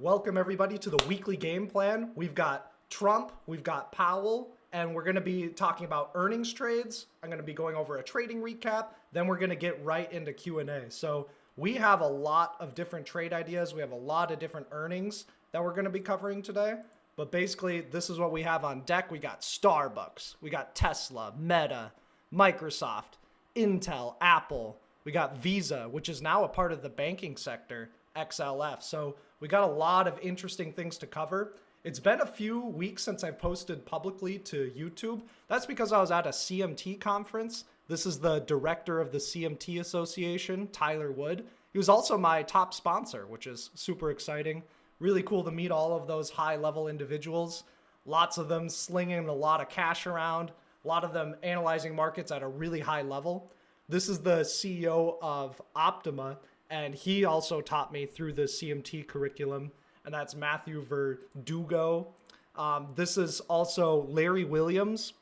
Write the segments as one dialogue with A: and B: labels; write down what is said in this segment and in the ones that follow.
A: Welcome everybody to the weekly game plan. We've got Trump, we've got Powell, and we're going to be talking about earnings trades. I'm going to be going over a trading recap. Then we're going to get right into Q&A. So we have a lot of different trade ideas. We have a lot of different earnings that we're going to be covering today. But basically, this is what we have on deck. We got Starbucks, we got Tesla, Meta, Microsoft, Intel, Apple. We got Visa, which is now a part of the banking sector, XLF. So we got a lot of interesting things to cover. It's been a few weeks since I've posted publicly to YouTube. That's because I was at a CMT conference. This is the director of the CMT Association, Tyler Wood. He was also my top sponsor, which is super exciting. Really cool to meet all of those high-level individuals. Lots of them slinging a lot of cash around. A lot of them analyzing markets at a really high level. This is the CEO of Optima, and he also taught me through the CMT curriculum, and that's Matthew Verdugo. This is also Larry Williams,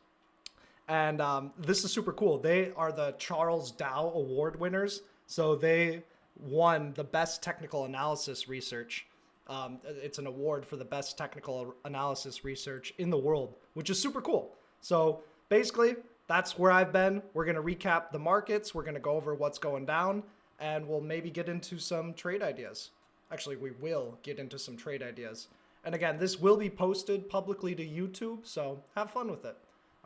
A: and this is super cool. They are the Charles Dow Award winners, so they won the best technical analysis research. It's an award for the best technical analysis research in the world, which is super cool. So basically, that's where I've been. We're going to recap the markets. We're going to go over what's going down, and we'll maybe get into some trade ideas. Actually, we will get into some trade ideas. And again, this will be posted publicly to YouTube, so have fun with it.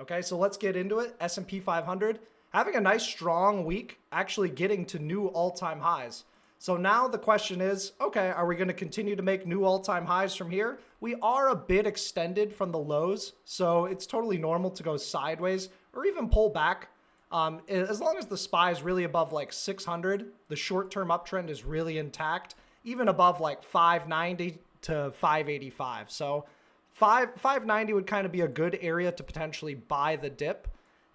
A: Okay, so let's get into it. S&P 500, having a nice strong week, actually getting to new all-time highs. So now the question is, okay, are we going to continue to make new all-time highs from here? We are a bit extended from the lows, so it's totally normal to go sideways or even pull back. As long as the SPY is really above like 600, the short-term uptrend is really intact, even above like 590 to 585. So 590 would kind of be a good area to potentially buy the dip.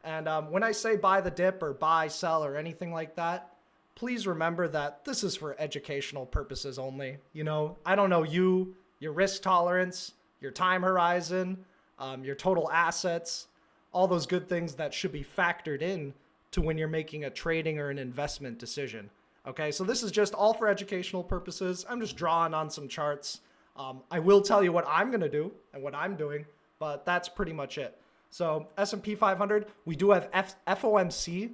A: And when I say buy the dip or buy, sell, or anything like that, please remember that this is for educational purposes only. You know, I don't know you, your risk tolerance, your time horizon, your total assets, all those good things that should be factored in to when you're making a trading or an investment decision. Okay, so this is just all for educational purposes. I'm just drawing on some charts. I will tell you what I'm going to do and what I'm doing, but that's pretty much it. So S&P 500, we do have FOMC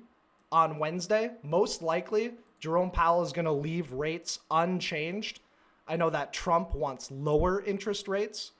A: on Wednesday. Most likely, Jerome Powell is going to leave rates unchanged. I know that Trump wants lower interest rates.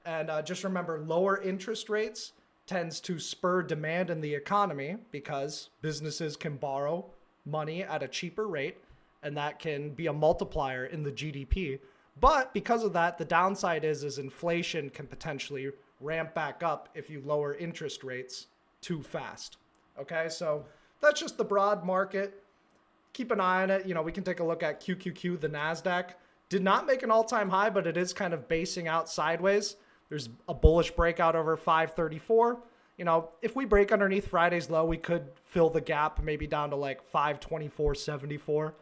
A: And just remember, lower interest rates tends to spur demand in the economy because businesses can borrow money at a cheaper rate, and that can be a multiplier in the GDP. But because of that, the downside is inflation can potentially ramp back up if you lower interest rates too fast. Okay, so that's just the broad market. Keep an eye on it. You know, we can take a look at QQQ, the NASDAQ. Did not make an all-time high, but it is kind of basing out sideways. There's a bullish breakout over 534. You know, if we break underneath Friday's low, we could fill the gap maybe down to like 524.74.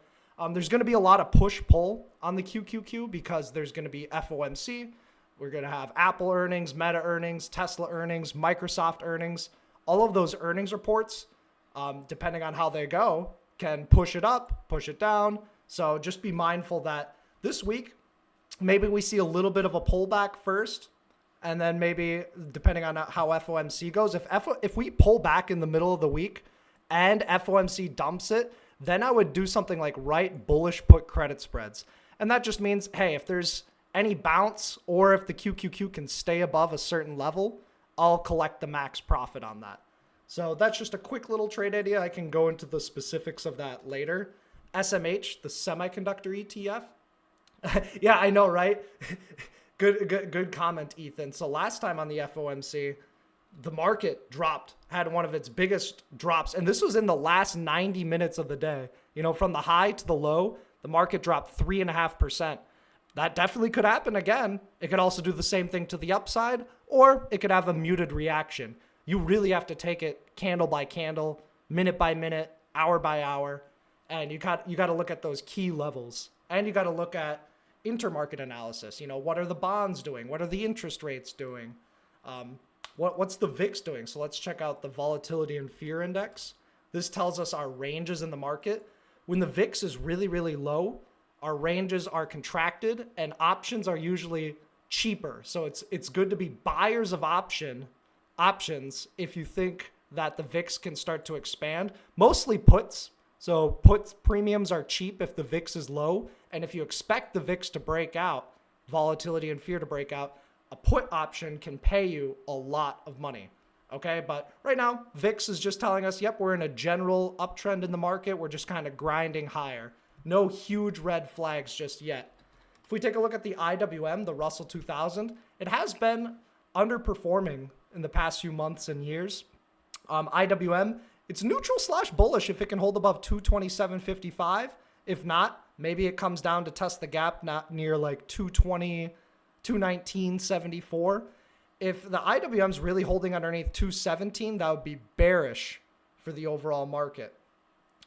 A: There's going to be a lot of push-pull on the QQQ because there's going to be FOMC. We're going to have Apple earnings, Meta earnings, Tesla earnings, Microsoft earnings. All of those earnings reports, depending on how they go, can push it up, push it down. So just be mindful that this week, maybe we see a little bit of a pullback first, and then maybe depending on how FOMC goes, if we pull back in the middle of the week and FOMC dumps it, then I would do something like write bullish put credit spreads. And that just means, hey, if there's any bounce or if the QQQ can stay above a certain level, I'll collect the max profit on that. So that's just a quick little trade idea. I can go into the specifics of that later. SMH, the semiconductor ETF. Yeah, I know, right? Good comment, Ethan. So last time on the FOMC, the market had one of its biggest drops. And this was in the last 90 minutes of the day. You know, from the high to the low, the market dropped 3.5%. That definitely could happen again. It could also do the same thing to the upside, or it could have a muted reaction. You really have to take it candle by candle, minute by minute, hour by hour. And you got to look at those key levels. And you got to look at intermarket analysis. You know, what are the bonds doing? What are the interest rates doing? What's the VIX doing? So let's check out the volatility and fear index. This tells us our ranges in the market. When the VIX is really, really low, our ranges are contracted and options are usually cheaper. So it's good to be buyers of options if you think that the VIX can start to expand. Mostly puts. So puts premiums are cheap if the VIX is low. And if you expect the VIX to break out, volatility and fear to break out, a put option can pay you a lot of money. Okay, but right now, VIX is just telling us, yep, we're in a general uptrend in the market. We're just kind of grinding higher. No huge red flags just yet. If we take a look at the IWM, the Russell 2000, it has been underperforming in the past few months and years. IWM, it's neutral / bullish if it can hold above 227.55. If not, maybe it comes down to test the gap not near like 220, 219.74. If the IWM's really holding underneath 217, that would be bearish for the overall market.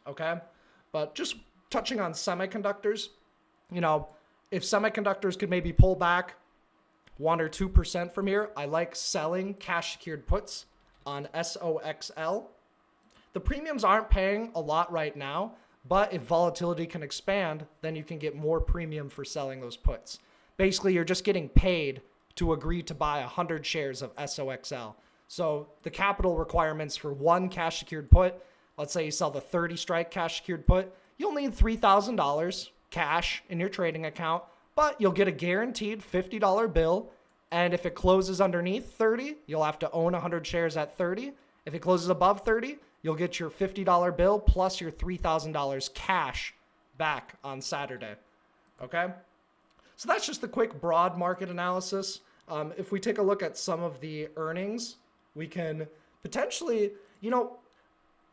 A: Okay? But just touching on semiconductors, if semiconductors could maybe pull back 1 or 2% from here, I like selling cash secured puts on SOXL. The premiums aren't paying a lot right now, but if volatility can expand, then you can get more premium for selling those puts. Basically, you're just getting paid to agree to buy 100 shares of SOXL. So the capital requirements for one cash secured put, let's say you sell the 30 strike cash secured put, you'll need $3,000 cash in your trading account, but you'll get a guaranteed $50 bill. And if it closes underneath 30, you'll have to own 100 shares at 30. If it closes above 30, you'll get your $50 bill plus your $3,000 cash back on Saturday. Okay? So that's just the quick broad market analysis. If we take a look at some of the earnings, we can potentially,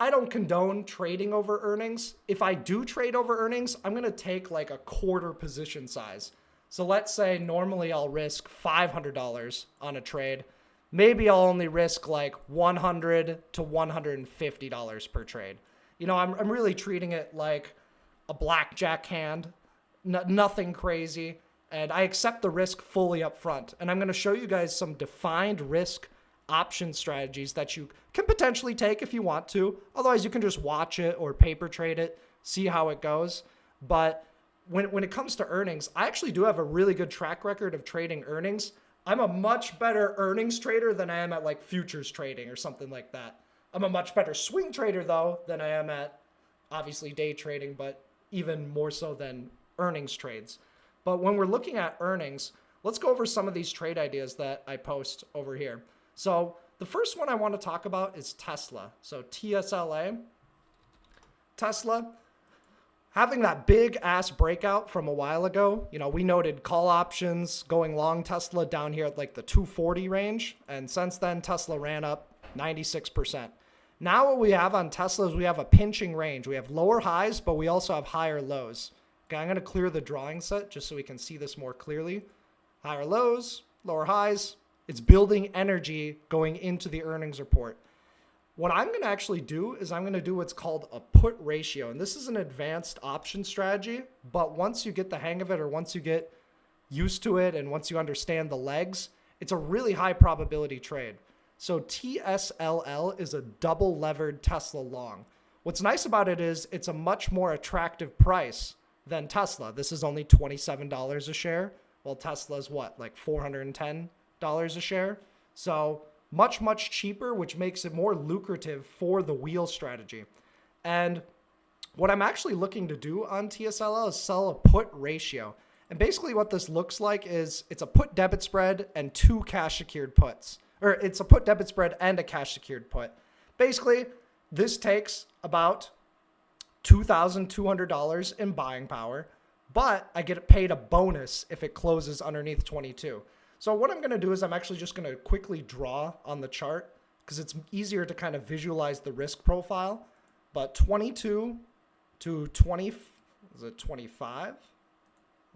A: I don't condone trading over earnings. If I do trade over earnings, I'm going to take like a quarter position size. So let's say normally I'll risk $500 on a trade. Maybe I'll only risk like $100 to $150 per trade. I'm really treating it like a blackjack hand, nothing crazy. And I accept the risk fully up front. And I'm going to show you guys some defined risk option strategies that you can potentially take if you want to. Otherwise, you can just watch it or paper trade it, see how it goes. But when it comes to earnings, I actually do have a really good track record of trading earnings. I'm a much better earnings trader than I am at like futures trading or something like that. I'm a much better swing trader, though, than I am at obviously day trading, but even more so than earnings trades. But when we're looking at earnings, let's go over some of these trade ideas that I post over here. So the first one I want to talk about is Tesla. So TSLA. Tesla, having that big ass breakout from a while ago, we noted call options going long Tesla down here at like the 240 range. And since then, Tesla ran up 96%. Now what we have on Tesla is we have a pinching range. We have lower highs, but we also have higher lows. Okay, I'm going to clear the drawing set just so we can see this more clearly. Higher lows, lower highs. It's building energy going into the earnings report. What I'm going to actually do is I'm going to do what's called a put ratio. And this is an advanced option strategy. But once you get the hang of it or once you get used to it and once you understand the legs, it's a really high probability trade. So TSLL is a double levered Tesla long. What's nice about it is it's a much more attractive price than Tesla. This is only $27 a share. Well, Tesla's what, like $410 a share? So much, much cheaper, which makes it more lucrative for the wheel strategy. And what I'm actually looking to do on TSLL is sell a put ratio. And basically what this looks like is it's a put debit spread and two cash secured puts. Or it's a put debit spread and a cash secured put. Basically, this takes about $2,200 in buying power, but I get paid a bonus if it closes underneath 22. So what I'm going to do is I'm actually just going to quickly draw on the chart because it's easier to kind of visualize the risk profile. But 22 to 20, is it 25?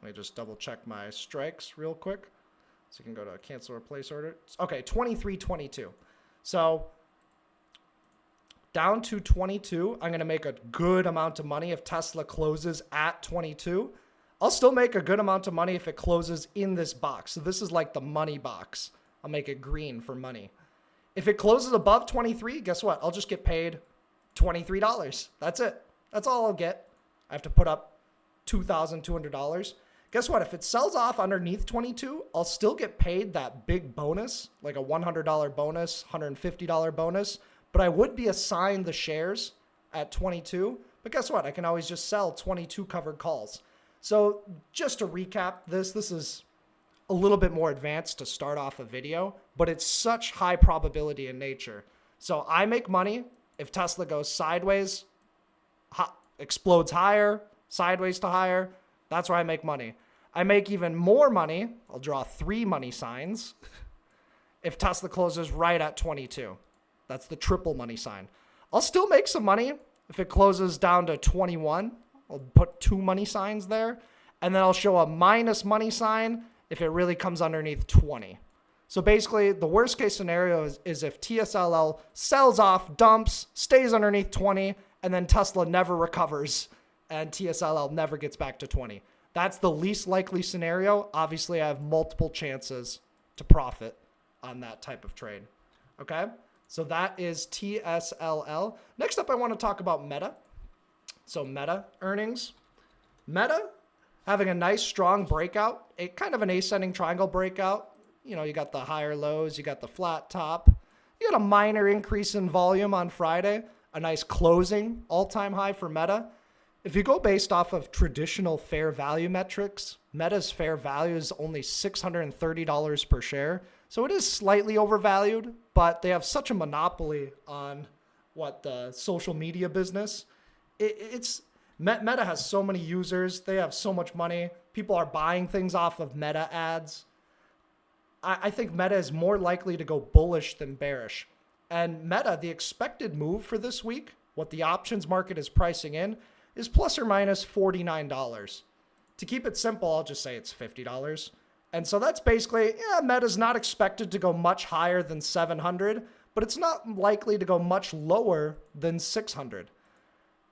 A: Let me just double check my strikes real quick. So you can go to cancel or place order. Okay, 23.22. So down to 22, I'm going to make a good amount of money if Tesla closes at 22. I'll still make a good amount of money if it closes in this box. So this is like the money box. I'll make it green for money. If it closes above 23, guess what? I'll just get paid $23. That's it. That's all I'll get. I have to put up $2,200. Guess what? If it sells off underneath 22, I'll still get paid that big bonus, like a $100 bonus, $150 bonus, but I would be assigned the shares at 22. But guess what? I can always just sell 22 covered calls. So just to recap this is a little bit more advanced to start off a video, but it's such high probability in nature. So I make money if Tesla goes sideways, explodes higher, sideways to higher. That's where I make money. I make even more money. I'll draw 3 money signs if Tesla closes right at 22. That's the triple money sign. I'll still make some money if it closes down to 21. I'll put 2 money signs there. And then I'll show a minus money sign if it really comes underneath 20. So basically, the worst case scenario is if TSLL sells off, dumps, stays underneath 20, and then Tesla never recovers and TSLL never gets back to 20. That's the least likely scenario. Obviously, I have multiple chances to profit on that type of trade. Okay? So that is TSLL. Next up, I want to talk about Meta. So Meta earnings. Meta having a nice strong breakout, a kind of an ascending triangle breakout. You know, you got the higher lows, you got the flat top. You got a minor increase in volume on Friday, a nice closing all-time high for Meta. If you go based off of traditional fair value metrics, Meta's fair value is only $630 per share. So it is slightly overvalued, but they have such a monopoly on the social media business. Meta has so many users. They have so much money. People are buying things off of Meta ads. I think Meta is more likely to go bullish than bearish. And Meta, the expected move for this week, what the options market is pricing in, is plus or minus $49. To keep it simple, I'll just say it's $50. And so that's basically, Meta's not expected to go much higher than 700, but it's not likely to go much lower than 600.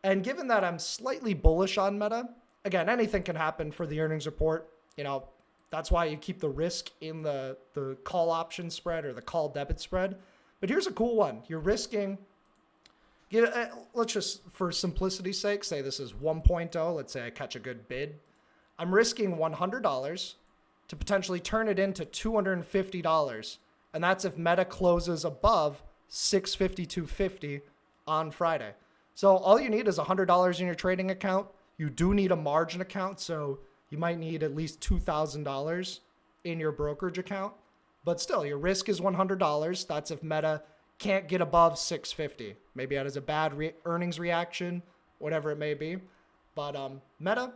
A: And given that I'm slightly bullish on Meta, again, anything can happen for the earnings report. You know, that's why you keep the risk in the call option spread or the call debit spread. But here's a cool one. You're risking, let's just, for simplicity's sake, say this is 1.0. Let's say I catch a good bid. I'm risking $100 to potentially turn it into $250. And that's if Meta closes above 652.50 on Friday. So all you need is $100 in your trading account. You do need a margin account, so you might need at least $2,000 in your brokerage account. But still, your risk is $100. That's if Meta can't get above 650. Maybe that is a bad earnings reaction, whatever it may be. But Meta,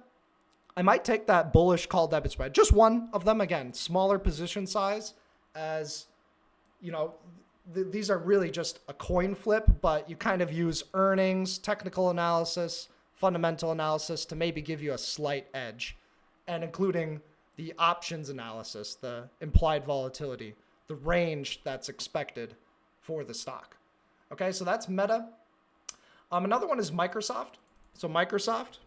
A: I might take that bullish call debit spread. Just one of them, again, smaller position size, as you know, these are really just a coin flip, but you kind of use earnings, technical analysis, fundamental analysis to maybe give you a slight edge, and including the options analysis, the implied volatility, the range that's expected for the stock. Okay, so that's Meta. Another one is Microsoft. So Microsoft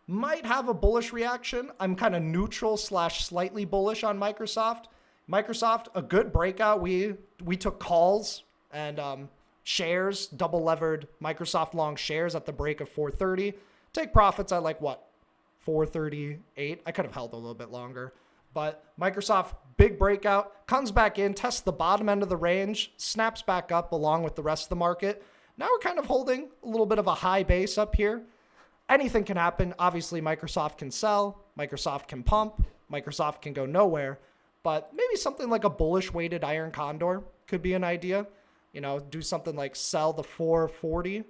A: might have a bullish reaction. I'm kind of neutral / slightly bullish on Microsoft. Microsoft, a good breakout. We took calls and shares, double levered Microsoft long shares at the break of 430. Take profits at 438. I could have held a little bit longer. But Microsoft, big breakout, comes back in, tests the bottom end of the range, snaps back up along with the rest of the market. Now we're kind of holding a little bit of a high base up here. Anything can happen. Obviously, Microsoft can sell, Microsoft can pump, Microsoft can go nowhere. But maybe something like a bullish weighted iron condor could be an idea. You know, do something like sell the 440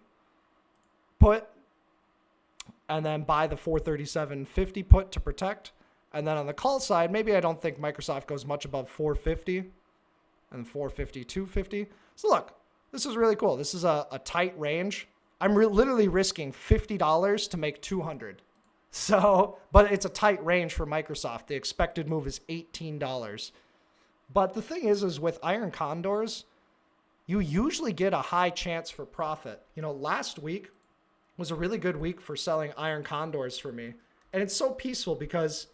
A: put and then buy the 437.50 put to protect. And then on the call side, maybe I don't think Microsoft goes much above 450 and 452.50. So look, this is really cool. This is a tight range. I'm literally risking $50 to make 200. So, but it's a tight range for Microsoft. The expected move is $18. But the thing is with iron condors, you usually get a high chance for profit. You know, last week was a really good week for selling iron condors for me. And it's so peaceful because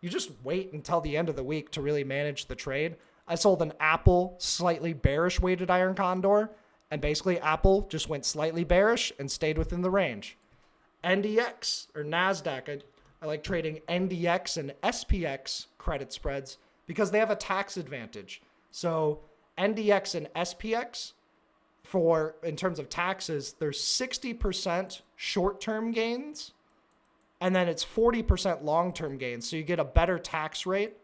A: you just wait until the end of the week to really manage the trade. I sold an Apple slightly bearish weighted iron condor, and basically Apple just went slightly bearish and stayed within the range. NDX or NASDAQ, I like trading NDX and SPX credit spreads because they have a tax advantage. So NDX and SPX, in terms of taxes, there's 60% short-term gains, and then it's 40% long-term gains. So you get a better tax rate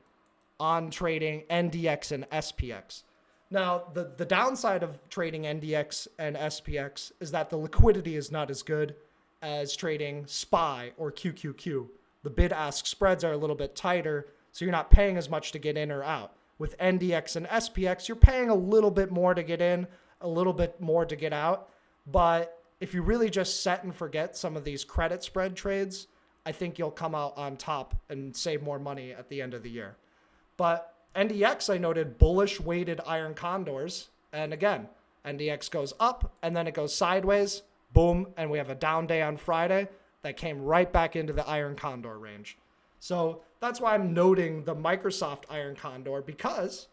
A: on trading NDX and SPX. Now, the downside of trading NDX and SPX is that the liquidity is not as good as trading SPY or QQQ. The bid-ask spreads are a little bit tighter, so you're not paying as much to get in or out. With NDX and SPX, you're paying a little bit more to get in, a little bit more to get out. But if you really just set and forget some of these credit spread trades, I think you'll come out on top and save more money at the end of the year. But NDX, I noted bullish weighted iron condors. And again, NDX goes up and then it goes sideways. Boom. And we have a down day on Friday that came right back into the iron condor range. So that's why I'm noting the Microsoft iron condor, because,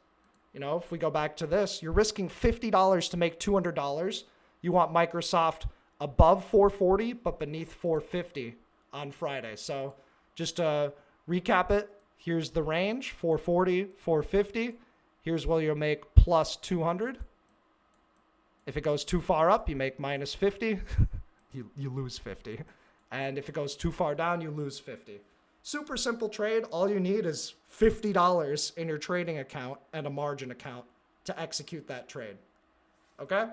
A: if we go back to this, you're risking $50 to make $200. You want Microsoft above 440, but beneath 450 on Friday. So just to recap it, here's the range, 440, 450. Here's where you'll make plus 200. If it goes too far up, you make minus 50. you lose 50. And if it goes too far down, you lose 50. Super simple trade. All you need is $50 in your trading account and a margin account to execute that trade. Okay?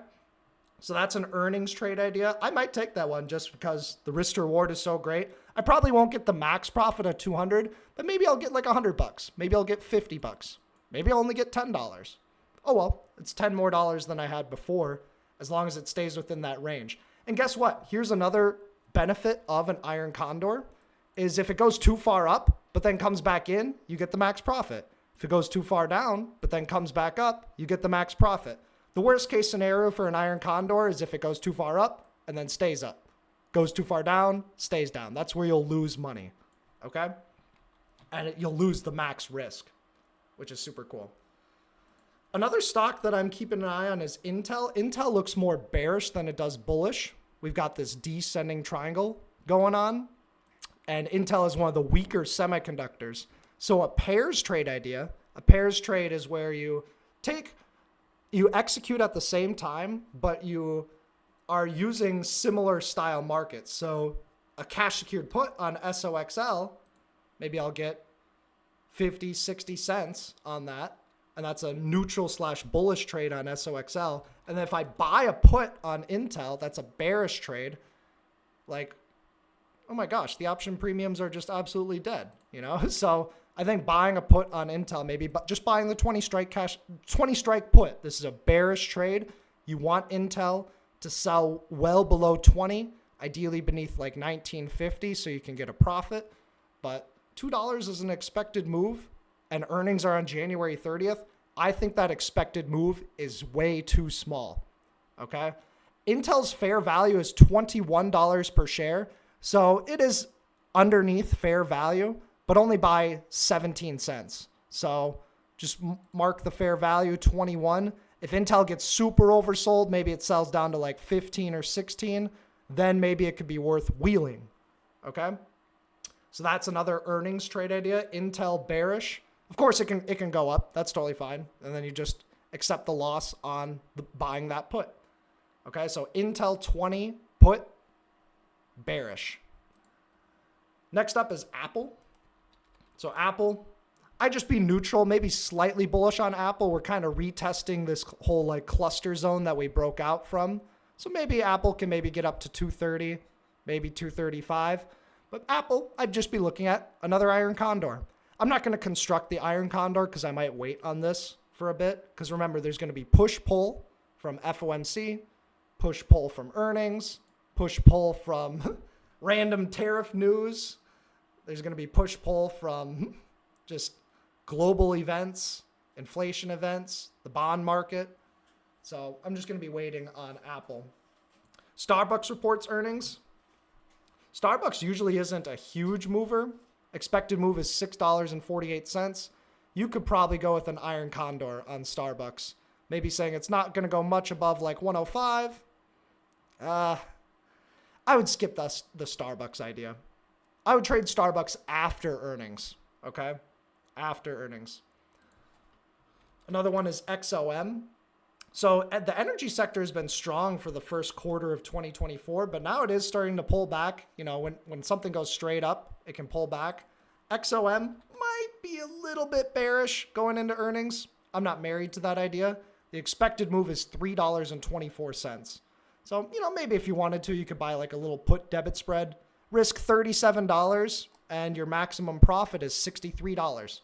A: So that's an earnings trade idea. I might take that one just because the risk to reward is so great. I probably won't get the max profit of 200, but maybe I'll get like $100. Maybe I'll get $50. Maybe I'll only get $10. Oh well, it's $10 more than I had before, as long as it stays within that range. And guess what? Here's another benefit of an iron condor, is if it goes too far up, but then comes back in, you get the max profit. If it goes too far down, but then comes back up, you get the max profit. The worst case scenario for an iron condor is if it goes too far up and then stays up. Goes too far down, stays down. That's where you'll lose money, okay? And you'll lose the max risk, which is super cool. Another stock that I'm keeping an eye on is Intel. Intel looks more bearish than it does bullish. We've got this descending triangle going on, and Intel is one of the weaker semiconductors. So a pairs trade idea, a pairs trade is where you execute at the same time, but you are using similar style markets. So a cash secured put on SOXL, maybe I'll get 50, 60 cents on that. And that's a neutral / bullish trade on SOXL. And then if I buy a put on Intel, that's a bearish trade. Like, oh my gosh, the option premiums are just absolutely dead, So I think buying a put on Intel, maybe just buying the 20 strike put. This is a bearish trade. You want Intel to sell well below 20, ideally beneath like 1950, so you can get a profit. But $2 is an expected move, and earnings are on January 30th. I think that expected move is way too small. Okay? Intel's fair value is $21 per share. So it is underneath fair value, but only by 17 cents. So just mark the fair value 21. If Intel gets super oversold, maybe it sells down to like 15 or 16, then maybe it could be worth wheeling. Okay? So that's another earnings trade idea. Intel bearish. Of course, it can go up. That's totally fine. And then you just accept the loss on buying that put. Okay, so Intel 20 put, bearish. Next up is Apple. So Apple, I'd just be neutral, maybe slightly bullish on Apple. We're kind of retesting this whole like cluster zone that we broke out from. So maybe Apple can maybe get up to 230, maybe 235. But Apple, I'd just be looking at another iron condor. I'm not going to construct the iron condor because I might wait on this for a bit. Because remember, there's going to be push-pull from FOMC, push-pull from earnings, push-pull from random tariff news. There's going to be push-pull from just global events, inflation events, the bond market. So I'm just going to be waiting on Apple. Starbucks reports earnings. Starbucks usually isn't a huge mover. Expected move is $6.48. You could probably go with an iron condor on Starbucks. Maybe saying it's not going to go much above like 105. I would skip the Starbucks idea. I would trade Starbucks after earnings, okay? After earnings. Another one is XOM. So the energy sector has been strong for the first quarter of 2024, but now it is starting to pull back. You know, when something goes straight up, it can pull back. XOM might be a little bit bearish going into earnings. I'm not married to that idea. The expected move is $3.24. So, you know, maybe if you wanted to, you could buy like a little put debit spread, risk $37, and your maximum profit is $63.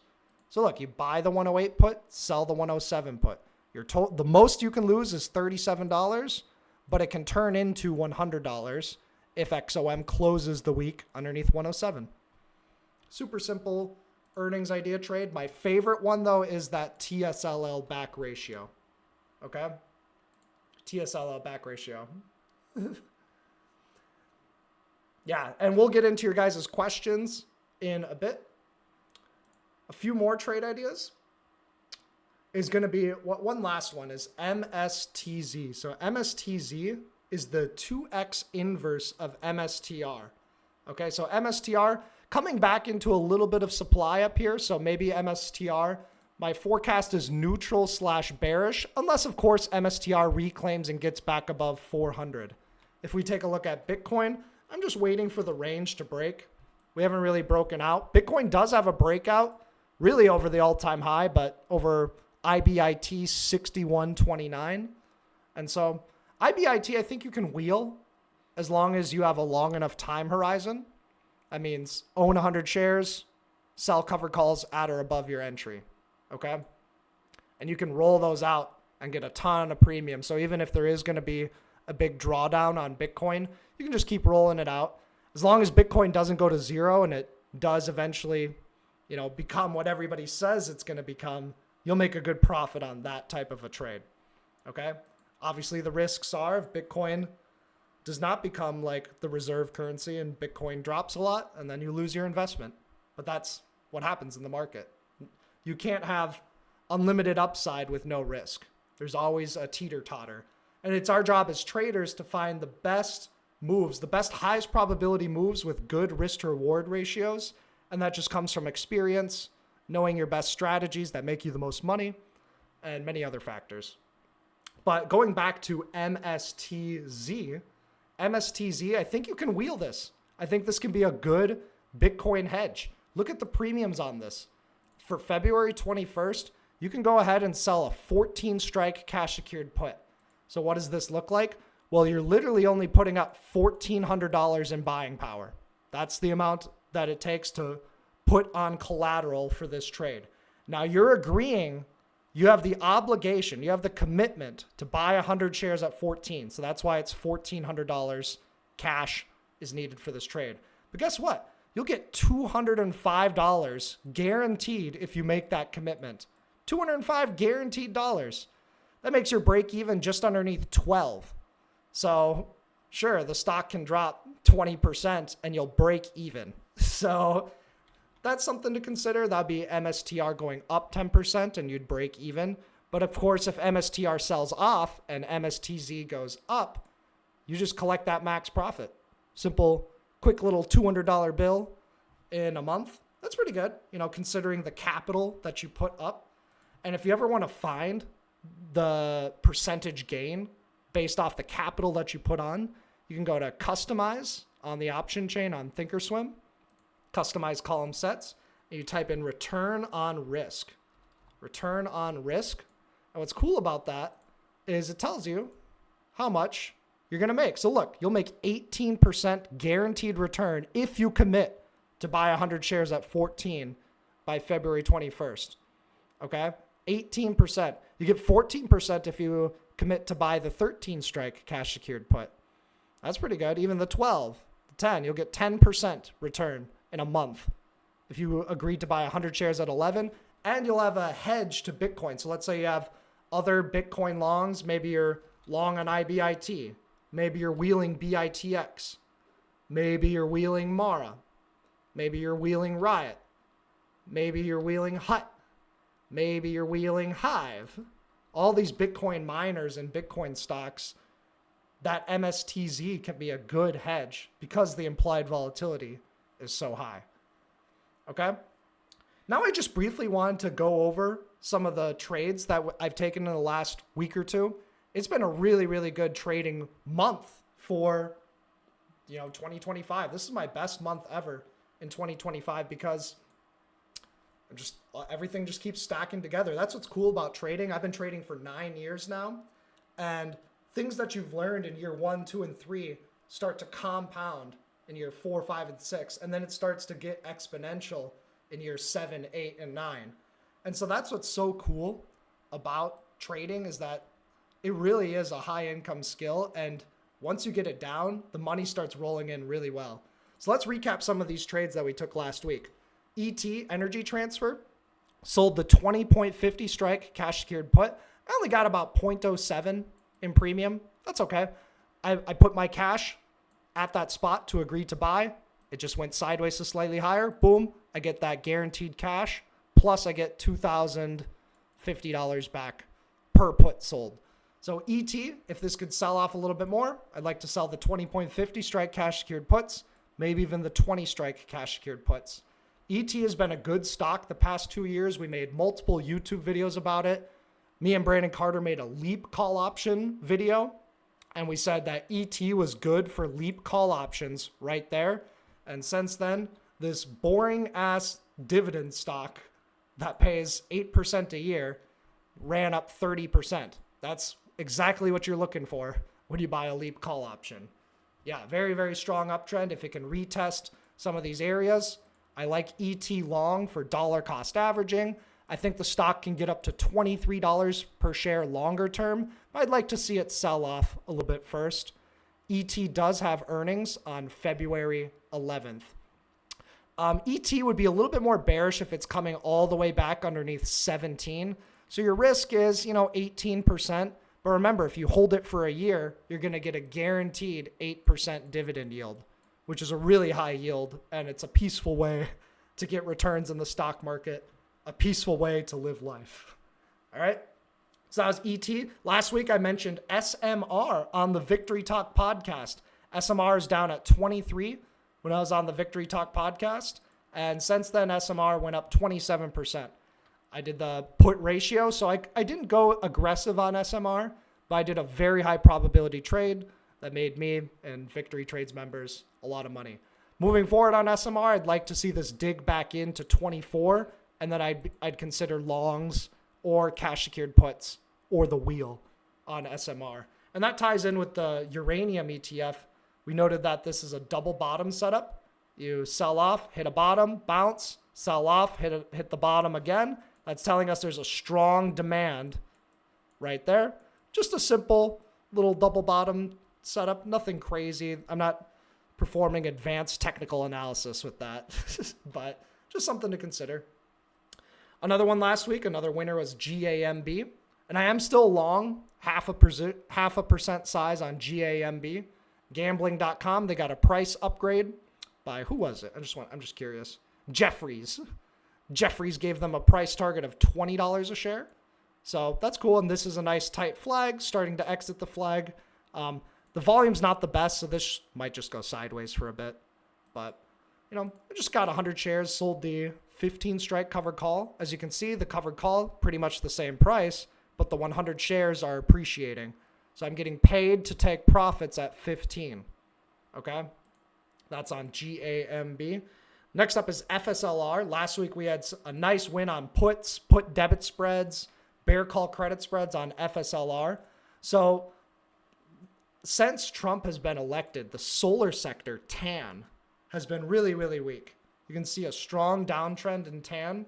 A: So look, you buy the 108 put, sell the 107 put. The most you can lose is $37, but it can turn into $100 if XOM closes the week underneath 107. Super simple earnings idea trade. My favorite one, though, is that TSLL back ratio. Okay? TSLL back ratio. Yeah, and we'll get into your guys' questions in a bit. A few more trade ideas is going to be, one last one is MSTZ. So MSTZ is the 2x inverse of MSTR. Okay, so MSTR coming back into a little bit of supply up here. So maybe MSTR, my forecast is neutral / bearish, unless of course MSTR reclaims and gets back above 400. If we take a look at Bitcoin, I'm just waiting for the range to break. We haven't really broken out. Bitcoin does have a breakout really over the all-time high, but over IBIT 61.29. And so IBIT, I think you can wheel as long as you have a long enough time horizon. That means own 100 shares, sell cover calls at or above your entry. Okay? And you can roll those out and get a ton of premium. So even if there is going to be a big drawdown on Bitcoin, you can just keep rolling it out. As long as Bitcoin doesn't go to zero and it does eventually, you know, become what everybody says it's going to become, you'll make a good profit on that type of a trade. Okay? Obviously, the risks are if Bitcoin does not become like the reserve currency and Bitcoin drops a lot, and then you lose your investment. But that's what happens in the market. You can't have unlimited upside with no risk. There's always a teeter-totter. And it's our job as traders to find the best moves, the best highest probability moves with good risk to reward ratios. And that just comes from experience, knowing your best strategies that make you the most money, and many other factors. But going back to MSTZ, I think you can wheel this. I think this can be a good Bitcoin hedge. Look at the premiums on this. For February 21st, you can go ahead and sell a 14 strike cash secured put. So what does this look like? Well, you're literally only putting up $1,400 in buying power. That's the amount that it takes to put on collateral for this trade. Now you're agreeing, you have the obligation, you have the commitment to buy 100 shares at 14. So that's why it's $1,400 cash is needed for this trade. But guess what? You'll get $205 guaranteed if you make that commitment. $205 guaranteed dollars. That makes your break even just underneath 12. So sure, the stock can drop 20% and you'll break even. So that's something to consider. That'd be MSTR going up 10% and you'd break even. But of course, if MSTR sells off and MSTZ goes up, you just collect that max profit. Simple, quick little $200 bill in a month. That's pretty good, you know, considering the capital that you put up. And if you ever want to find the percentage gain based off the capital that you put on, you can go to customize on the option chain on Thinkorswim, customize column sets, and you type in return on risk. Return on risk. And what's cool about that is it tells you how much you're going to make. So look, you'll make 18% guaranteed return if you commit to buy 100 shares at 14 by February 21st. Okay? 18%. You get 14% if you commit to buy the 13 strike cash secured put. That's pretty good. Even the 12, the 10, you'll get 10% return in a month if you agreed to buy 100 shares at 11, and you'll have a hedge to Bitcoin. So let's say you have other Bitcoin longs. Maybe you're long on IBIT. Maybe you're wheeling BITX. Maybe you're wheeling Mara. Maybe you're wheeling Riot. Maybe you're wheeling Hut. Maybe you're wheeling Hive. All these Bitcoin miners and Bitcoin stocks, that MSTZ can be a good hedge because of the implied volatility is so high. Okay. Now I just briefly wanted to go over some of the trades that I've taken in the last week or two. It's been a really, really good trading month for, 2025. This is my best month ever in 2025 because everything just keeps stacking together. That's what's cool about trading. I've been trading for 9 years now, and things that you've learned in year 1, 2, and 3 start to compound in year 4, 5, and 6, and then it starts to get exponential in year 7, 8, and 9. And so that's what's so cool about trading, is that it really is a high income skill, and once you get it down, the money starts rolling in really well. So let's recap some of these trades that we took last week. ET, Energy Transfer, sold the 20.50 strike cash secured put. I only got about 0.07 in premium. That's okay. I put my cash at that spot to agree to buy. It just went sideways to slightly higher. Boom. I get that guaranteed cash. Plus I get $2,050 back per put sold. So ET, if this could sell off a little bit more, I'd like to sell the 20.50 strike cash secured puts, maybe even the 20 strike cash secured puts. ET has been a good stock the past 2 years. We made multiple YouTube videos about it. Me and Brandon Carter made a leap call option video, and we said that ET was good for leap call options right there. And since then, this boring ass dividend stock that pays 8% a year ran up 30%. That's exactly what you're looking for when you buy a leap call option. Yeah, very, very strong uptrend. If it can retest some of these areas, I like ET long for dollar cost averaging. I think the stock can get up to $23 per share longer term, but I'd like to see it sell off a little bit first. ET does have earnings on February 11th. ET would be a little bit more bearish if it's coming all the way back underneath 17. So your risk is, 18%. But remember, if you hold it for a year, you're going to get a guaranteed 8% dividend yield, which is a really high yield. And it's a peaceful way to get returns in the stock market, a peaceful way to live life. All right. So that was ET. Last week, I mentioned SMR on the Victory Talk podcast. SMR is down at 23 when I was on the Victory Talk podcast. And since then, SMR went up 27%. I did the put ratio, so I didn't go aggressive on SMR, but I did a very high probability trade that made me and Victory Trades members a lot of money. Moving forward on SMR, I'd like to see this dig back into 24, and then I'd consider longs or cash secured puts or the wheel on SMR. And that ties in with the uranium ETF. We noted that this is a double bottom setup. You sell off, hit a bottom, bounce, sell off, hit the bottom again. That's telling us there's a strong demand right there. Just a simple little double bottom setup. Nothing crazy. I'm not performing advanced technical analysis with that, but just something to consider. Another one last week, another winner was GAMB. And I am still long, half a percent size on GAMB. Gambling.com, they got a price upgrade by, who was it? I'm just curious. Jefferies gave them a price target of $20 a share. So that's cool. And this is a nice tight flag, starting to exit the flag. The volume's not the best, so this might just go sideways for a bit. But, I just got 100 shares, sold the 15 strike covered call. As you can see, the covered call, pretty much the same price, but the 100 shares are appreciating. So I'm getting paid to take profits at 15. Okay? That's on GAMB. Next up is FSLR. Last week we had a nice win on puts, put debit spreads, bear call credit spreads on FSLR. So since Trump has been elected, the solar sector, TAN, has been really, really weak. You can see a strong downtrend in TAN,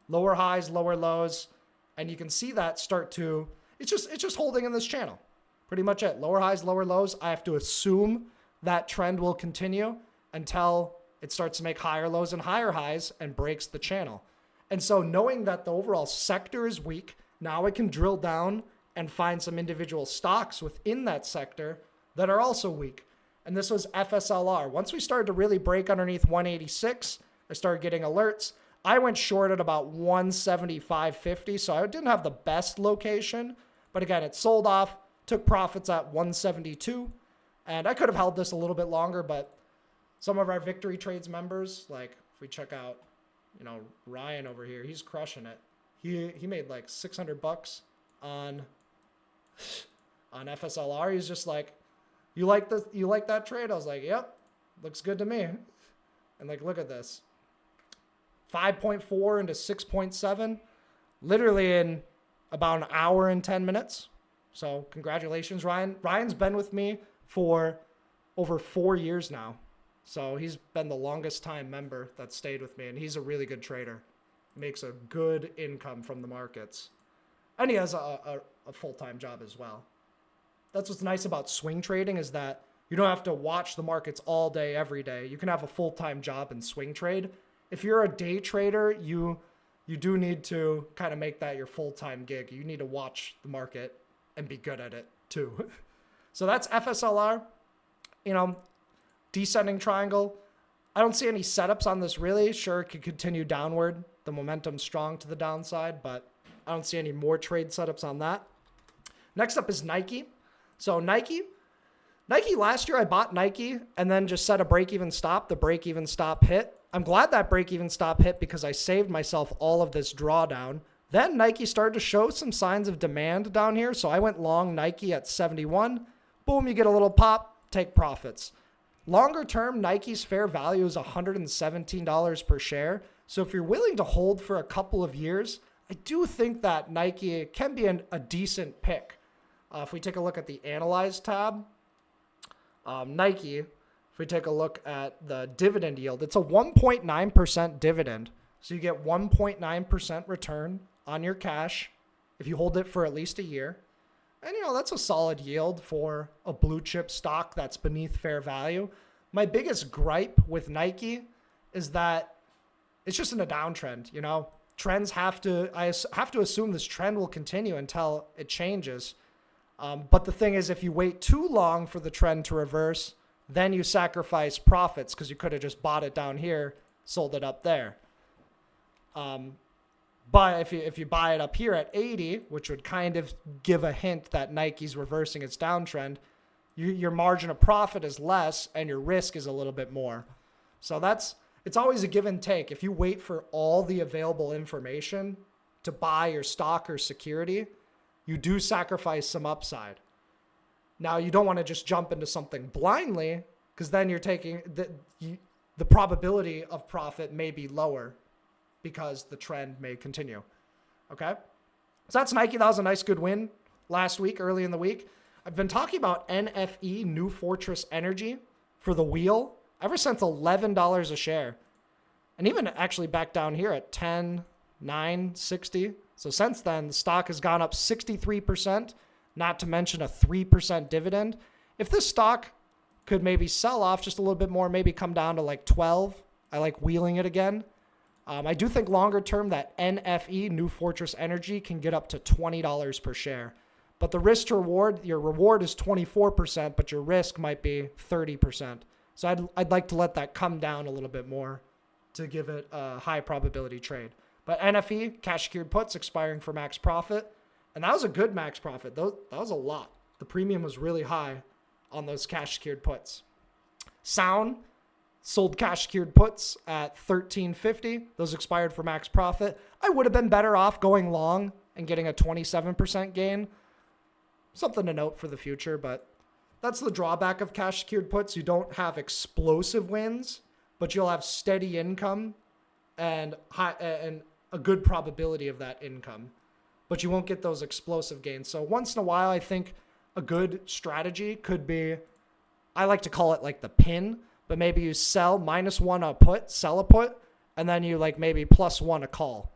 A: lower highs, lower lows, and you can see that start to, it's just holding in this channel. Pretty much it. Lower highs, lower lows. I have to assume that trend will continue until it starts to make higher lows and higher highs and breaks the channel. And so knowing that the overall sector is weak, now I can drill down and find some individual stocks within that sector that are also weak. And this was FSLR. Once we started to really break underneath 186, I started getting alerts. I went short at about 175.50, so I didn't have the best location. But again, it sold off, took profits at 172. And I could have held this a little bit longer, but Some of our Victory Trades members, like if we check out, Ryan over here, he's crushing it. He made like $600 on FSLR. He's just like, you like that trade? I was like, yep, looks good to me. And like, look at this, 5.4 into 6.7, literally in about an hour and 10 minutes. So congratulations, Ryan. Ryan's been with me for over 4 years now. So he's been the longest time member that stayed with me, and he's a really good trader. Makes a good income from the markets. And he has a full-time job as well. That's what's nice about swing trading, is that you don't have to watch the markets all day, every day. You can have a full-time job and swing trade. If you're a day trader, you do need to kind of make that your full-time gig. You need to watch the market and be good at it too. So that's FSLR. Descending triangle. I don't see any setups on this really. Sure, it could continue downward. The momentum's strong to the downside, but I don't see any more trade setups on that. Next up is Nike. So Nike last year, I bought Nike and then just set a break-even stop. The break-even stop hit. I'm glad that break-even stop hit because I saved myself all of this drawdown. Then Nike started to show some signs of demand down here. So I went long Nike at 71. Boom, you get a little pop, take profits. Longer term, Nike's fair value is $117 per share. So if you're willing to hold for a couple of years, I do think that Nike can be a decent pick. If we take a look at the Analyze tab, Nike, if we take a look at the dividend yield, it's a 1.9% dividend. So you get 1.9% return on your cash if you hold it for at least a year. And, that's a solid yield for a blue chip stock that's beneath fair value. My biggest gripe with Nike is that it's just in a downtrend. Trends I have to assume this trend will continue until it changes. But the thing is, if you wait too long for the trend to reverse, then you sacrifice profits because you could have just bought it down here, sold it up there. But if you buy it up here at 80, which would kind of give a hint that Nike's reversing its downtrend, your margin of profit is less and your risk is a little bit more. So it's always a give and take. If you wait for all the available information to buy your stock or security, you do sacrifice some upside. Now, you don't want to just jump into something blindly because then you're taking the probability of profit may be lower because the trend may continue. Okay? So that's Nike. That was a nice good win last week, early in the week. I've been talking about NFE, New Fortress Energy, for the wheel ever since $11 a share. And even actually back down here at 10, 9, 60. So since then, the stock has gone up 63%, not to mention a 3% dividend. If this stock could maybe sell off just a little bit more, maybe come down to like 12, I like wheeling it again. I do think longer term that NFE, New Fortress Energy, can get up to $20 per share. But the risk to reward, your reward is 24%, but your risk might be 30%. So I'd like to let that come down a little bit more to give it a high probability trade. But NFE, cash secured puts, expiring for max profit. And that was a good max profit. That was a lot. The premium was really high on those cash secured puts. Sound sold cash secured puts at $13.50. Those expired for max profit. I would have been better off going long and getting a 27% gain. Something to note for the future, but that's the drawback of cash secured puts. You don't have explosive wins, but you'll have steady income and a good probability of that income. But you won't get those explosive gains. So once in a while, I think a good strategy could be, I like to call it like the pin, but maybe you sell -1 a put, sell a put, and then you like maybe +1 a call.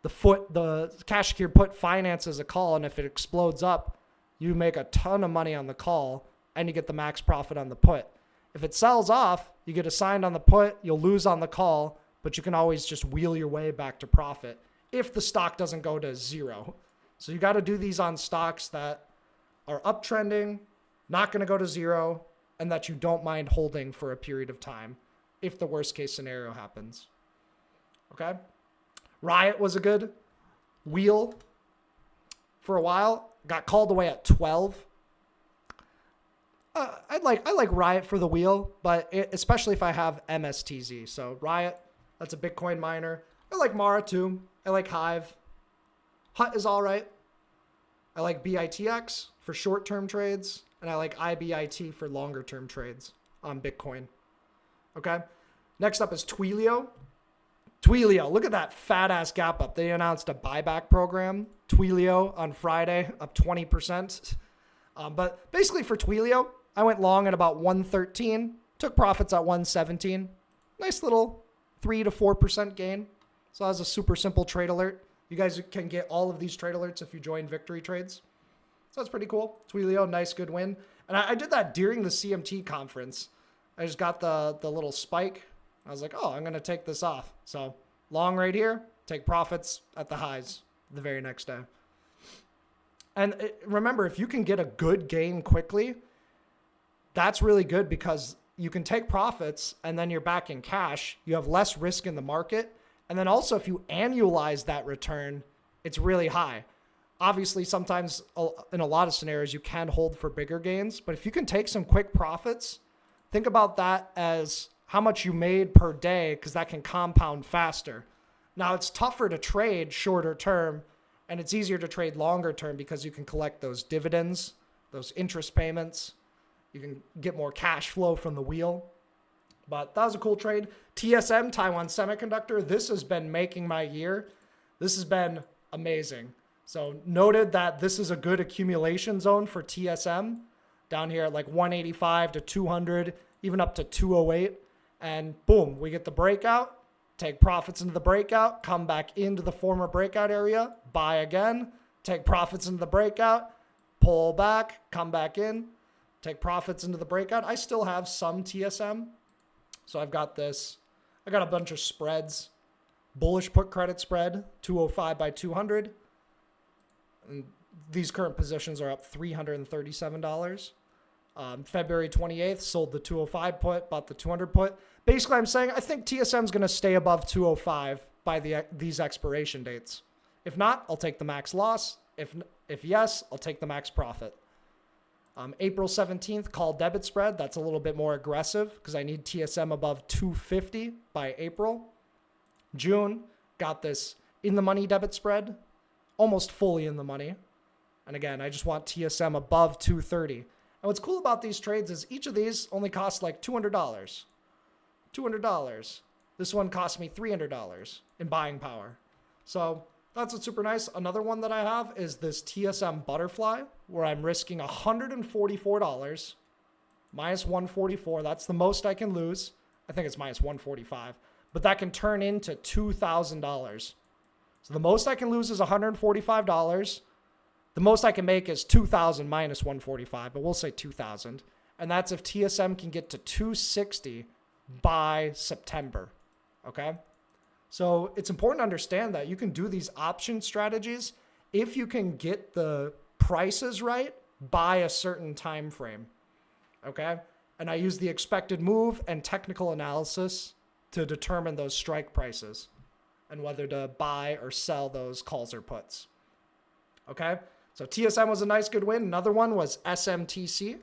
A: The cash secured put finances a call, and if it explodes up, you make a ton of money on the call, and you get the max profit on the put. If it sells off, you get assigned on the put, you'll lose on the call, but you can always just wheel your way back to profit if the stock doesn't go to zero. So you got to do these on stocks that are uptrending, not going to go to zero, and that you don't mind holding for a period of time if the worst case scenario happens. Okay? Riot was a good wheel for a while. Got called away at 12. I like Riot for the wheel, but especially if I have MSTZ. So Riot, that's a Bitcoin miner. I like Mara too. I like Hive. Hut is all right. I like BITX for short-term trades, and I like IBIT for longer-term trades on Bitcoin. Okay. Next up is Twilio. Twilio, look at that fat-ass gap up. They announced a buyback program. Twilio on Friday, up 20%. But basically for Twilio, I went long at about 113, took profits at 117. Nice little 3 to 4% gain. So that was a super simple trade alert. You guys can get all of these trade alerts if you join Victory Trades. So that's pretty cool. Twilio, nice, good win. And I did that during the CMT conference. I just got the little spike. I was like, oh, I'm going to take this off. So long right here, take profits at the highs the very next day. And remember, if you can get a good gain quickly, that's really good because you can take profits and then you're back in cash. You have less risk in the market. And then also if you annualize that return, it's really high. Obviously, sometimes in a lot of scenarios, you can hold for bigger gains. But if you can take some quick profits, think about that as how much you made per day because that can compound faster. Now, it's tougher to trade shorter term and it's easier to trade longer term because you can collect those dividends, those interest payments. You can get more cash flow from the wheel. But that was a cool trade. TSM, Taiwan Semiconductor, this has been making my year. This has been amazing. So noted that this is a good accumulation zone for TSM down here at like 185 to 200, even up to 208. And boom, we get the breakout, take profits into the breakout, come back into the former breakout area, buy again, take profits into the breakout, pull back, come back in, take profits into the breakout. I still have some TSM. So I've got this. I got a bunch of spreads. Bullish put credit spread, 205 by 200. And these current positions are up $337. February 28th, sold the 205 put, bought the 200 put. Basically, I'm saying I think TSM is going to stay above 205 by these expiration dates. If not, I'll take the max loss. If yes, I'll take the max profit. April 17th, call debit spread. That's a little bit more aggressive because I need TSM above 250 by April. June, got this in the money debit spread, almost fully in the money. And again, I just want TSM above 230. And what's cool about these trades is each of these only costs like $200. $200. This one cost me $300 in buying power. So that's what's super nice. Another one that I have is this TSM Butterfly, where I'm risking $144, minus 144. That's the most I can lose. I think it's minus 145, but that can turn into $2,000. So the most I can lose is $145. The most I can make is 2,000 minus 145, but we'll say 2,000. And that's if TSM can get to 260 by September. Okay. So it's important to understand that you can do these option strategies if you can get the prices right by a certain time frame. Okay. And I use the expected move and technical analysis to determine those strike prices and whether to buy or sell those calls or puts. Okay. So TSM was a nice, good win. Another one was SMTC.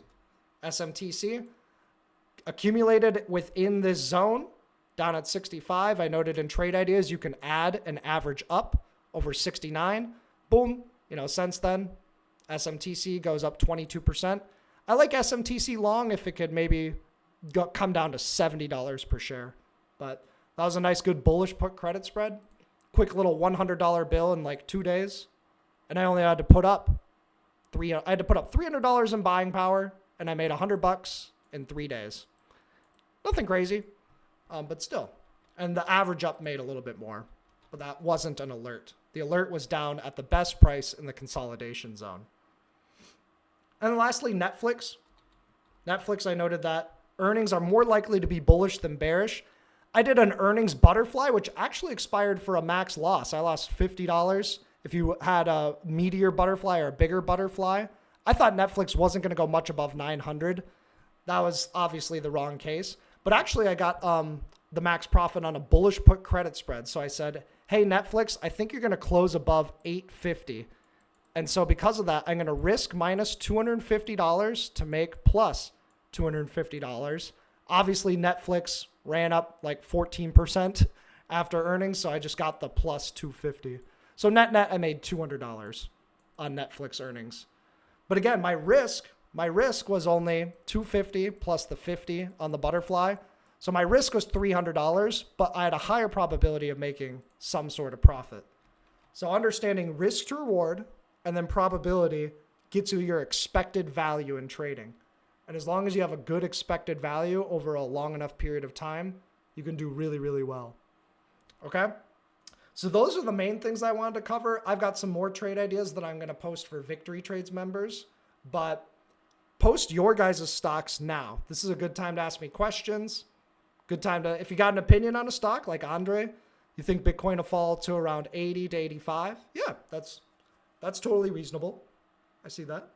A: SMTC accumulated within this zone down at 65. I noted in trade ideas, you can add an average up over 69. Boom. Since then, SMTC goes up 22%. I like SMTC long if it could maybe come down to $70 per share. But that was a nice, good bullish put credit spread. Quick little $100 bill in like 2 days. And I only had to put up $300 in buying power, and I made $100 in 3 days. Nothing crazy, but still. And the average up made a little bit more, but that wasn't an alert. The alert was down at the best price in the consolidation zone. And lastly, Netflix. Netflix, I noted that earnings are more likely to be bullish than bearish. I did an earnings butterfly, which actually expired for a max loss. I lost $50. If you had a meteor butterfly or a bigger butterfly, I thought Netflix wasn't going to go much above 900. That was obviously the wrong case. But actually, I got the max profit on a bullish put credit spread. So I said, hey, Netflix, I think you're going to close above 850. And so because of that, I'm going to risk minus $250 to make plus $250. Obviously, Netflix ran up like 14% after earnings, so I just got the plus 250. So net, I made $200 on Netflix earnings. But again, my risk was only 250 plus the 50 on the butterfly. So my risk was $300, but I had a higher probability of making some sort of profit. So understanding risk to reward and then probability gets you your expected value in trading. And as long as you have a good expected value over a long enough period of time, you can do really, really well. Okay? So those are the main things I wanted to cover. I've got some more trade ideas that I'm going to post for Victory Trades members, but post your guys' stocks now. This is a good time to ask me questions. Good time to, if you got an opinion on a stock like Andre, you think Bitcoin will fall to around 80 to 85? Yeah, that's totally reasonable. I see that.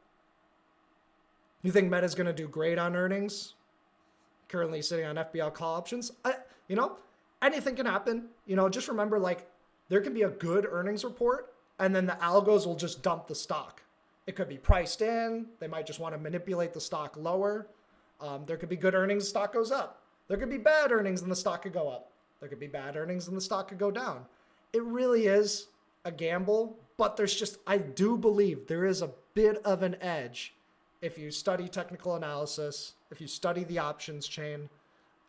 A: You think Meta's going to do great on earnings? Currently sitting on FBL call options. Anything can happen. Just remember, like, there can be a good earnings report, and then the algos will just dump the stock. It could be priced in. They might just want to manipulate the stock lower. There could be good earnings, the stock goes up. There could be bad earnings, and the stock could go up. There could be bad earnings, and the stock could go down. It really is a gamble, but I do believe there is a bit of an edge if you study technical analysis, if you study the options chain,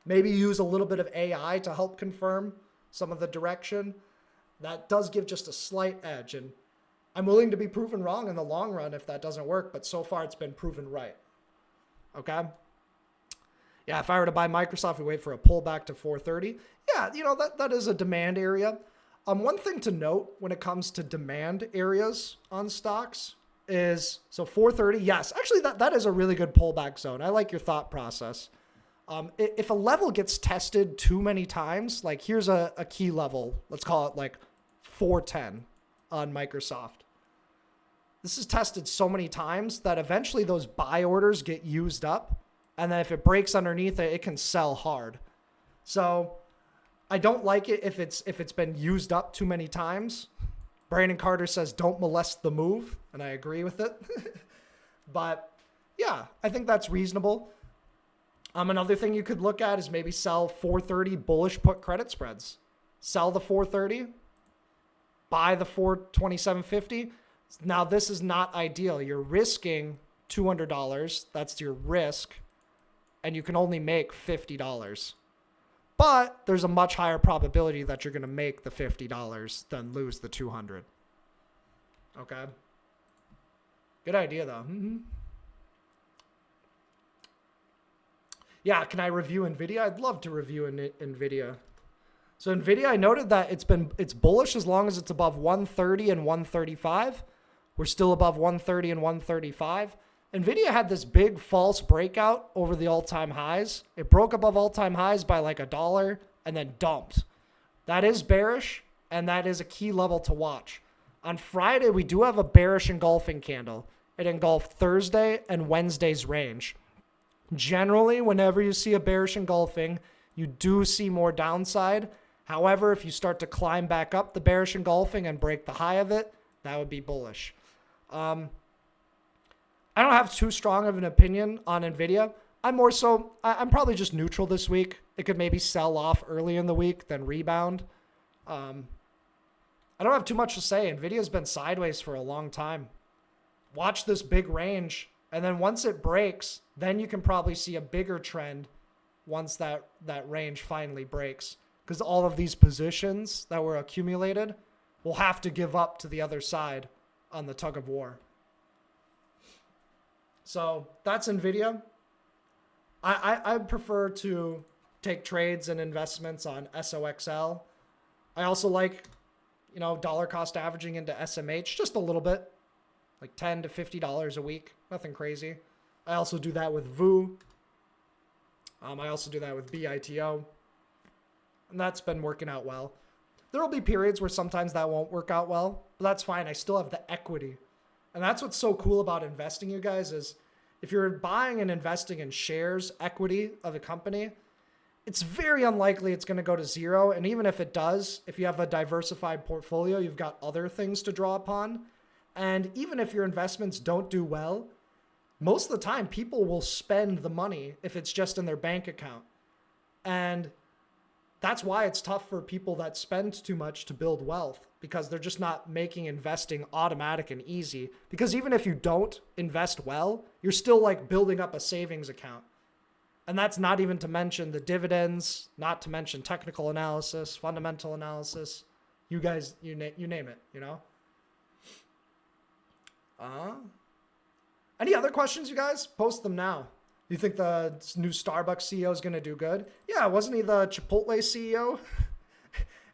A: maybe use a little bit of AI to help confirm some of the direction. That does give just a slight edge. And I'm willing to be proven wrong in the long run if that doesn't work, but so far it's been proven right. Okay? Yeah, if I were to buy Microsoft, we wait for a pullback to 430. Yeah, that is a demand area. One thing to note when it comes to demand areas on stocks is, so 430, yes, actually that is a really good pullback zone. I like your thought process. If a level gets tested too many times, like here's a key level, let's call it like 410 on Microsoft. This is tested so many times that eventually those buy orders get used up. And then if it breaks underneath it, it can sell hard. So I don't like it if it's been used up too many times. Brandon Carter says, don't molest the move. And I agree with it. But yeah, I think that's reasonable. Another thing you could look at is maybe sell 430 bullish put credit spreads. Sell the 430, buy the 427.50. Now this is not ideal. You're risking $200. That's your risk. And you can only make $50. But there's a much higher probability that you're going to make the $50 than lose the $200. Okay. Good idea, though. Mm-hmm. Yeah, can I review NVIDIA? I'd love to review NVIDIA. So NVIDIA, I noted that it's bullish as long as it's above 130 and 135. We're still above 130 and 135. NVIDIA had this big false breakout over the all-time highs. It broke above all-time highs by like $1 and then dumped. That is bearish, and that is a key level to watch. On Friday, we do have a bearish engulfing candle. It engulfed Thursday and Wednesday's range. Generally, whenever you see a bearish engulfing, you do see more downside. However, if you start to climb back up the bearish engulfing and break the high of it, that would be bullish. I don't have too strong of an opinion on NVIDIA. I'm probably just neutral this week. It could maybe sell off early in the week, then rebound. I don't have too much to say. NVIDIA's been sideways for a long time. Watch this big range, and then once it breaks, then you can probably see a bigger trend once that range finally breaks. Because all of these positions that were accumulated will have to give up to the other side on the tug of war. So that's NVIDIA. I prefer to take trades and investments on SOXL. I also like, dollar cost averaging into SMH just a little bit, like $10 to $50 a week. Nothing crazy. I also do that with VU. I also do that with BITO. And that's been working out well. There will be periods where sometimes that won't work out well, but that's fine. I still have the equity. And that's what's so cool about investing, you guys, is if you're buying and investing in shares, equity of a company, it's very unlikely it's going to go to zero. And even if it does, if you have a diversified portfolio, you've got other things to draw upon. And even if your investments don't do well, most of the time people will spend the money if it's just in their bank account. And that's why it's tough for people that spend too much to build wealth, because they're just not making investing automatic and easy. Because even if you don't invest well, you're still like building up a savings account. And that's not even to mention the dividends, not to mention technical analysis, fundamental analysis. You guys, you name it, you know? Any other questions, you guys? Post them now. You think the new Starbucks CEO is going to do good? Yeah, wasn't he the Chipotle CEO?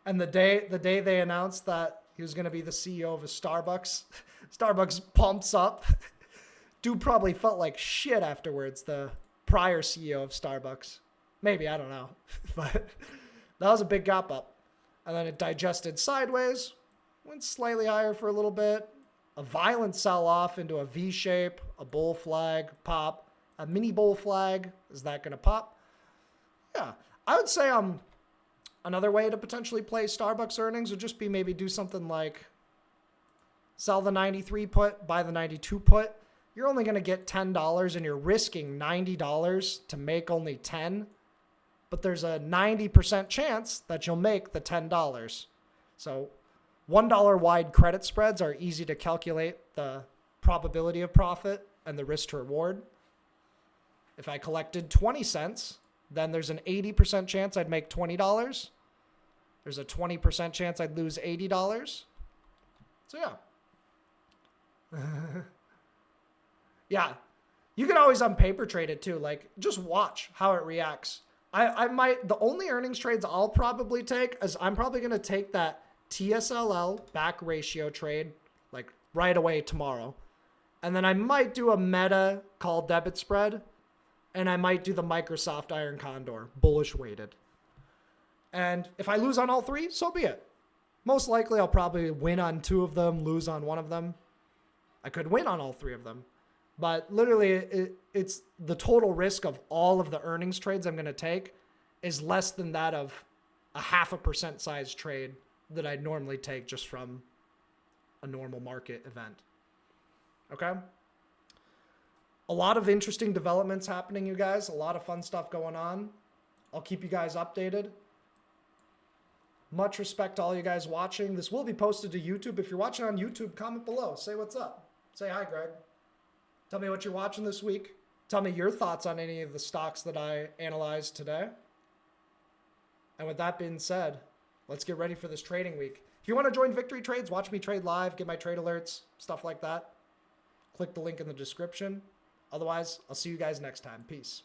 A: And the day they announced that he was going to be the CEO of a Starbucks, Starbucks pumps up. Dude probably felt like shit afterwards, the prior CEO of Starbucks. Maybe, I don't know. But that was a big gap up. And then it digested sideways, went slightly higher for a little bit. A violent sell-off into a V shape, a bull flag, pop, a mini bull flag. Is that going to pop? Yeah. I would say another way to potentially play Starbucks earnings would just be maybe do something like sell the 93 put, buy the 92 put. You're only going to get $10 and you're risking $90 to make only 10. But there's a 90% chance that you'll make the $10. So $1 wide credit spreads are easy to calculate the probability of profit and the risk to reward. If I collected 20 cents, then there's an 80% chance I'd make $20. There's a 20% chance I'd lose $80. So yeah. Yeah. You can always paper trade it too. Like, just watch how it reacts. The only earnings trades I'll probably take is I'm probably going to take that TSLL back ratio trade like right away tomorrow. And then I might do a Meta call debit spread. And I might do the Microsoft Iron Condor bullish weighted. And if I lose on all three, so be it. Most likely I'll probably win on 2 of them, lose on 1 of them. I could win on all 3 of them. But literally, it's the total risk of all of the earnings trades I'm going to take is less than that of a 0.5% size trade that I'd normally take just from a normal market event. Okay? A lot of interesting developments happening, you guys. A lot of fun stuff going on. I'll keep you guys updated. Much respect to all you guys watching. This will be posted to YouTube. If you're watching on YouTube, comment below. Say what's up. Say hi, Greg. Tell me what you're watching this week. Tell me your thoughts on any of the stocks that I analyzed today. And with that being said, let's get ready for this trading week. If you want to join Victory Trades, watch me trade live, get my trade alerts, stuff like that, click the link in the description. Otherwise, I'll see you guys next time. Peace.